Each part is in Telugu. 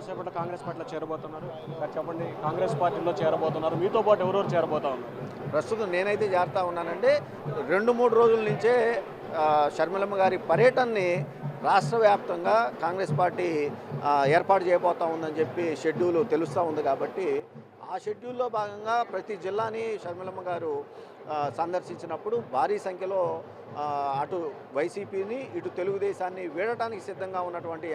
కాసేపట్లో కాంగ్రెస్ పార్టీలో చేరబోతున్నారు. చెప్పండి, కాంగ్రెస్ పార్టీలో చేరబోతున్నారు, మీతో పాటు ఎవరెవరు చేరబోతా ఉన్నారు? ప్రస్తుతం నేనైతే చేరుతా ఉన్నానండి. 2-3 రోజుల నుంచే షర్మిలమ్మ గారి పర్యటనని రాష్ట్ర వ్యాప్తంగా కాంగ్రెస్ పార్టీ ఏర్పాటు చేయబోతా ఉందని చెప్పి షెడ్యూల్ తెలుస్తూ ఉంది. కాబట్టి ఆ షెడ్యూల్లో భాగంగా ప్రతి జిల్లాని షర్మిలమ్మ గారు సందర్శించినప్పుడు భారీ సంఖ్యలో అటు వైసీపీని ఇటు తెలుగుదేశాన్ని వీడటానికి సిద్ధంగా ఉన్నటువంటి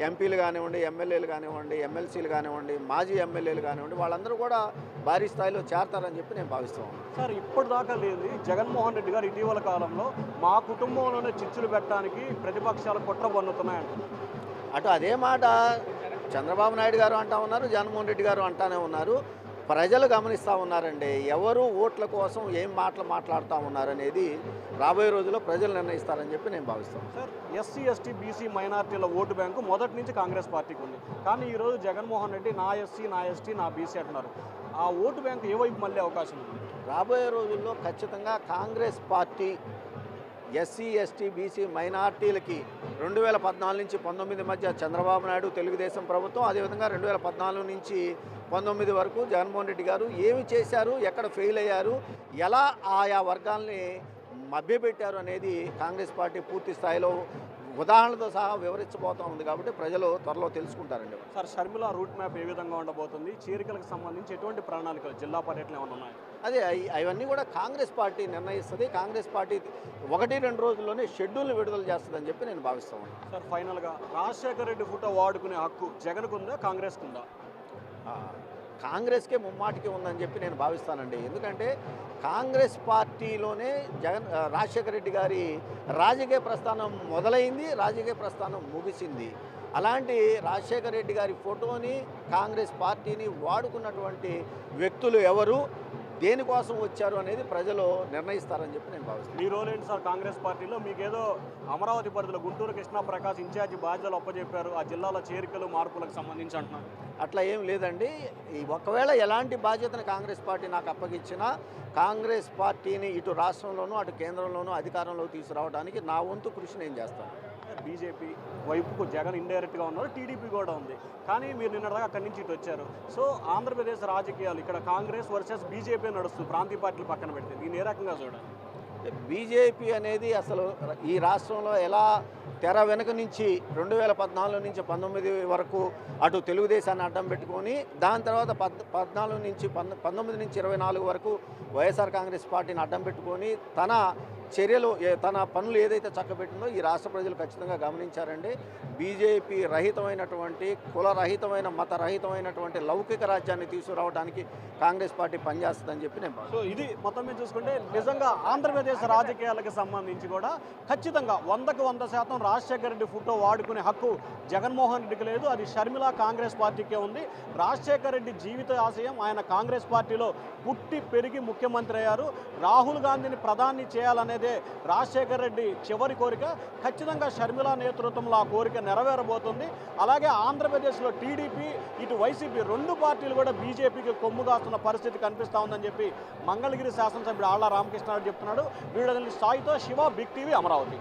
ఎంపీలు కానివ్వండి, ఎమ్మెల్యేలు కానివ్వండి, ఎమ్మెల్సీలు కానివ్వండి, మాజీ ఎమ్మెల్యేలు కానివ్వండి, వాళ్ళందరూ కూడా భారీ స్థాయిలో చేరతారని చెప్పి నేను భావిస్తున్నాను. సార్, ఇప్పటిదాకా లేదు జగన్మోహన్ రెడ్డి గారు ఇటీవల కాలంలో మా కుటుంబంలోనే చిచ్చులు పెట్టడానికి ప్రతిపక్షాలు కుట్ర పన్నుతున్నాయంటున్నారు. అటు అదే మాట చంద్రబాబు నాయుడు గారు అంటా ఉన్నారు, జగన్మోహన్ రెడ్డి గారు అంటానే ఉన్నారు. ప్రజలు గమనిస్తూ ఉన్నారండి, ఎవరు ఓట్ల కోసం ఏం మాటలు మాట్లాడుతూ ఉన్నారనేది రాబోయే రోజుల్లో ప్రజలు నిర్ణయిస్తారని చెప్పి నేను భావిస్తాను. సార్, ఎస్సీ ఎస్టీ బీసీ మైనార్టీల ఓటు బ్యాంకు మొదటి నుంచి కాంగ్రెస్ పార్టీకి ఉంది. కానీ ఈరోజు జగన్మోహన్ రెడ్డి నా ఎస్సీ, నా ఎస్టీ, నా బీసీ అంటున్నారు. ఆ ఓటు బ్యాంకు ఏ వైపు మళ్ళీ అవకాశం ఉంది? రాబోయే రోజుల్లో ఖచ్చితంగా Congress party SC ST BC మైనార్టీలకి 2014 నుంచి 19 మధ్య చంద్రబాబు నాయుడు తెలుగుదేశం ప్రభుత్వం, అదేవిధంగా 2014 నుంచి 19 వరకు జగన్మోహన్ రెడ్డి గారు ఏమి చేశారు, ఎక్కడ ఫెయిల్ అయ్యారు, ఎలా ఆయా వర్గాల్ని మభ్యపెట్టారు అనేది కాంగ్రెస్ పార్టీ పూర్తి స్థాయిలో ఉదాహరణలతో సహా వివరించబోతూ ఉంది. కాబట్టి ప్రజలు త్వరలో తెలుసుకుంటారండి. సార్, షర్మిల రూట్ మ్యాప్ ఏ విధంగా ఉండబోతుంది? చేరికలకు సంబంధించి ఎటువంటి ప్రణాళికలు, జిల్లా పర్యటనలు ఏమైనా ఉన్నాయి? అదే అవన్నీ కూడా కాంగ్రెస్ పార్టీ నిర్ణయిస్తుంది. కాంగ్రెస్ పార్టీ 1-2 రోజుల్లోనే షెడ్యూల్ని విడుదల చేస్తుందని చెప్పి నేను భావిస్తాను. సార్, ఫైనల్గా రాజశేఖర రెడ్డి ఫోటో వాడుకునే హక్కు జగన్కు ఉందా, కాంగ్రెస్కు ఉందా? కాంగ్రెస్కే ముమ్మాటికి ఉందని చెప్పి నేను భావిస్తానండి. ఎందుకంటే కాంగ్రెస్ పార్టీలోనే రాజశేఖర రెడ్డి గారి రాజకీయ ప్రస్థానం మొదలైంది, రాజకీయ ప్రస్థానం ముగిసింది. అలాంటి రాజశేఖర రెడ్డి గారి ఫోటోని, కాంగ్రెస్ పార్టీని వాడుకున్నటువంటి వ్యక్తులు ఎవరు, దేనికోసం వచ్చారు అనేది ప్రజలు నిర్ణయిస్తారని చెప్పి నేను భావిస్తాను. ఈ రోజు ఏంటి సార్ కాంగ్రెస్ పార్టీలో మీకేదో అమరావతి పరిధిలో గుంటూరు కృష్ణప్రకాష్ ఇన్ఛార్జి బాధ్యతలు అప్పచెప్పారు, ఆ జిల్లాల చేరికలు మార్పులకు సంబంధించి అంటున్నారు. అట్లా ఏం లేదండి. ఒకవేళ ఎలాంటి బాధ్యతను కాంగ్రెస్ పార్టీ నాకు అప్పగించినా కాంగ్రెస్ పార్టీని ఇటు రాష్ట్రంలోనూ అటు కేంద్రంలోనూ అధికారంలోకి తీసుకురావడానికి నా వంతు కృషి నేను చేస్తాను. బీజేపీ వైపుకు జగన్ ఇండైరెక్ట్గా ఉన్నారు, టీడీపీ కూడా ఉంది. కానీ మీరు నిన్నదాకా అక్కడి నుంచి ఇటు వచ్చారు. సో ఆంధ్రప్రదేశ్ రాజకీయాలు ఇక్కడ కాంగ్రెస్ వర్సెస్ బీజేపీ నడుస్తుంది, ప్రాంతీయ పార్టీలు పక్కన పెడితే దీన్ని ఏ రకంగా చూడాలి? బీజేపీ అనేది అసలు ఈ రాష్ట్రంలో ఎలా తెర వెనుక నుంచి 2014 నుంచి 19 వరకు అటు తెలుగుదేశాన్ని అడ్డం పెట్టుకొని, దాని తర్వాత 14 నుంచి 19 నుంచి 24 వరకు వైఎస్ఆర్ కాంగ్రెస్ పార్టీని అడ్డం పెట్టుకొని తన చర్యలు, తన పనులు ఏదైతే చక్కబెట్టిందో ఈ రాష్ట్ర ప్రజలు ఖచ్చితంగా గమనించారండి. బీజేపీ రహితమైనటువంటి, కులరహితమైన, మతరహితమైనటువంటి లౌకిక రాజ్యాన్ని తీసుకురావడానికి కాంగ్రెస్ పార్టీ పనిచేస్తుందని చెప్పి నేను సో ఇది మొత్తం మీద చూసుకుంటే నిజంగా ఆంధ్రప్రదేశ్ రాజకీయాలకు సంబంధించి కూడా ఖచ్చితంగా 100కు 100% రాజశేఖర రెడ్డి ఫోటో వాడుకునే హక్కు జగన్మోహన్ రెడ్డికి లేదు, అది షర్మిల కాంగ్రెస్ పార్టీకే ఉంది. రాజశేఖర రెడ్డి జీవిత ఆశయం ఆయన కాంగ్రెస్ పార్టీలో పుట్టి పెరిగి ముఖ్యమంత్రి అయ్యారు. రాహుల్ గాంధీని ప్రధాని చేయాలనేదే రాజశేఖర రెడ్డి చివరి కోరిక. ఖచ్చితంగా షర్మిల నేతృత్వంలో ఆ కోరిక నెరవేరబోతుంది. అలాగే ఆంధ్రప్రదేశ్లో టీడీపీ ఇటు వైసీపీ 2 పార్టీలు కూడా బీజేపీకి కొమ్ము కాస్తున్న పరిస్థితి కనిపిస్తూ ఉందని చెప్పి మంగళగిరి శాసనసభ్యుడు ఆళ్ల రామకృష్ణారెడ్డి చెప్తున్నాడు. వీడియో సాయితో శివ, బిగ్ టీవీ, అమరావతి.